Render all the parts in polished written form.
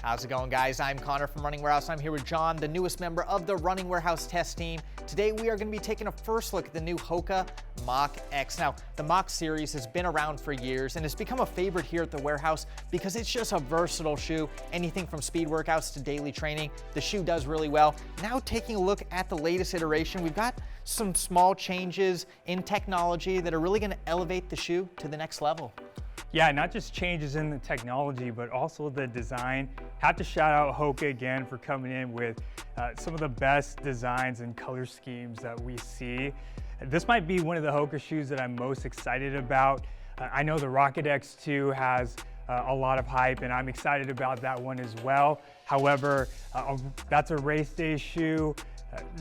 How's it going, guys? I'm Connor from Running Warehouse. I'm here with John, the newest member of the Running Warehouse test team. Today we are going to be taking a first look at the new HOKA Mach X. Now, the Mach series has been around for years and has become a favorite here at the warehouse because it's just a versatile shoe. Anything from speed workouts to daily training, the shoe does really well. Now taking a look at the latest iteration, we've got some small changes in technology that are really going to elevate the shoe to the next level. Yeah, not just changes in the technology, but also the design. Have to shout out HOKA again for coming in with some of the best designs and color schemes that we see. This might be one of the HOKA shoes that I'm most excited about. I know the Rocket X 2 has a lot of hype, and I'm excited about that one as well. However, that's a race day shoe.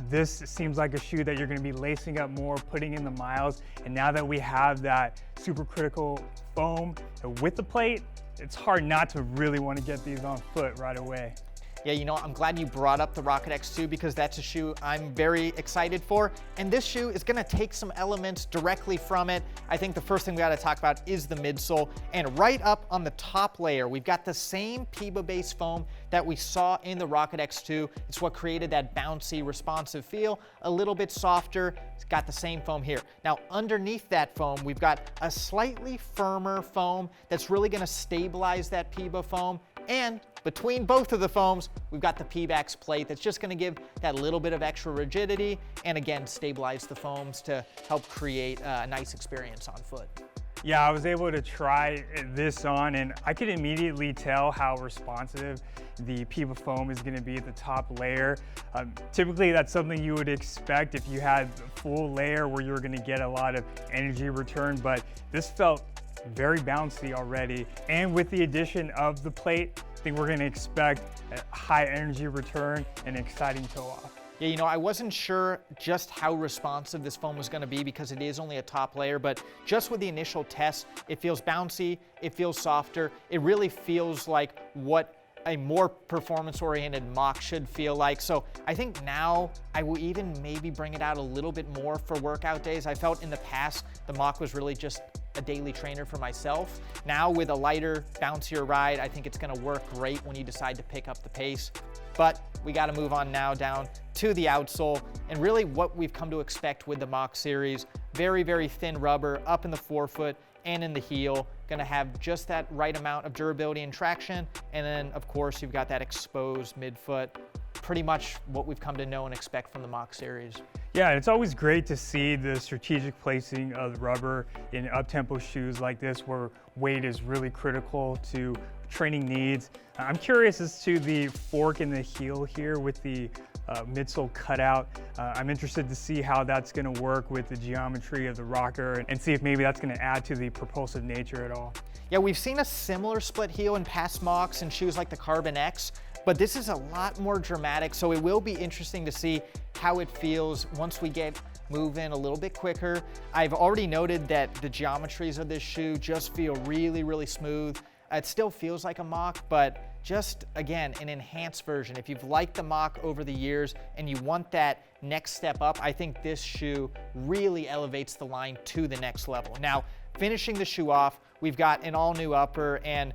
This seems like a shoe that you're going to be lacing up more, putting in the miles, and now that we have that supercritical foam with the plate, it's hard not to really want to get these on foot right away. Yeah, you know, I'm glad you brought up the Rocket X 2 because that's a shoe I'm very excited for. And this shoe is gonna take some elements directly from it. I think the first thing we gotta talk about is the midsole. And right up on the top layer, we've got the same PEBA-based foam that we saw in the Rocket X 2. It's what created that bouncy, responsive feel, a little bit softer. It's got the same foam here. Now, underneath that foam, we've got a slightly firmer foam that's really gonna stabilize that PEBA foam. And between both of the foams, we've got the pebax plate that's just gonna give that little bit of extra rigidity and again, stabilize the foams to help create a nice experience on foot. Yeah, I was able to try this on and I could immediately tell how responsive the PEBA foam is gonna be at the top layer. Typically that's something you would expect if you had a full layer where you're gonna get a lot of energy return, but this felt very bouncy already. And with the addition of the plate, I think we're gonna expect a high energy return and an exciting toe off. Yeah, you know, I wasn't sure just how responsive this foam was gonna be because it is only a top layer, but just with the initial test, it feels bouncy, it feels softer. It really feels like what a more performance-oriented Mach should feel like. So I think now I will even maybe bring it out a little bit more for workout days. I felt in the past, the Mach was really just a daily trainer for myself. Now with a lighter, bouncier ride, I think it's gonna work great when you decide to pick up the pace. But we gotta move on now down to the outsole and really what we've come to expect with the Mach series. Very, very thin rubber up in the forefoot and in the heel. Gonna have just that right amount of durability and traction. And then of course, you've got that exposed midfoot. Pretty much what we've come to know and expect from the Mach series. Yeah, it's always great to see the strategic placing of rubber in up-tempo shoes like this where weight is really critical to training needs. I'm curious as to the fork in the heel here with the midsole cutout. I'm interested to see how that's gonna work with the geometry of the rocker and see if maybe that's gonna add to the propulsive nature at all. Yeah, we've seen a similar split heel in past Machs and shoes like the Carbon X, but this is a lot more dramatic, so it will be interesting to see how it feels once we get moving a little bit quicker. I've already noted that the geometries of this shoe just feel really, really smooth. It still feels like a Mach, but just, again, an enhanced version. If you've liked the Mach over the years and you want that next step up, I think this shoe really elevates the line to the next level. Now, finishing the shoe off, we've got an all-new upper, and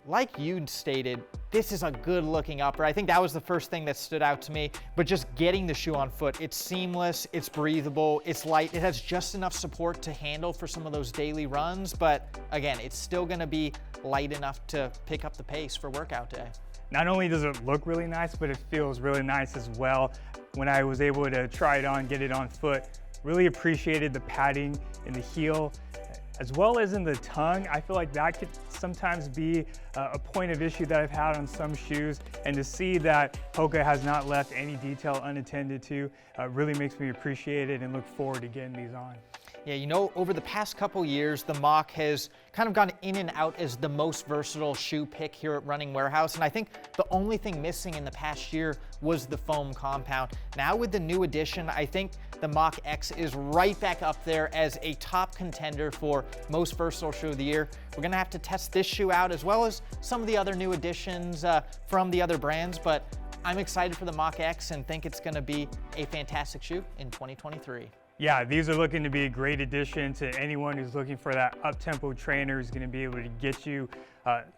like you stated, this is a good looking upper. I think that was the first thing that stood out to me, but just getting the shoe on foot, it's seamless, it's breathable, it's light, it has just enough support to handle for some of those daily runs, but again, it's still gonna be light enough to pick up the pace for workout day. Not only does it look really nice, but it feels really nice as well. When I was able to try it on, get it on foot, really appreciated the padding in the heel, as well as in the tongue. I feel like that could sometimes be a point of issue that I've had on some shoes, and to see that HOKA has not left any detail unattended to really makes me appreciate it and look forward to getting these on. Yeah, you know, over the past couple years, the Mach has kind of gone in and out as the most versatile shoe pick here at Running Warehouse. And I think the only thing missing in the past year was the foam compound. Now with the new addition, I think the Mach X is right back up there as a top contender for most versatile shoe of the year. We're gonna have to test this shoe out as well as some of the other new additions from the other brands, but I'm excited for the Mach X and think it's gonna be a fantastic shoe in 2023. Yeah, these are looking to be a great addition to anyone who's looking for that up-tempo trainer who's going to be able to get you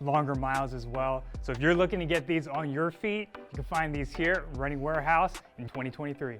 longer miles as well. So if you're looking to get these on your feet, you can find these here at Running Warehouse in 2023.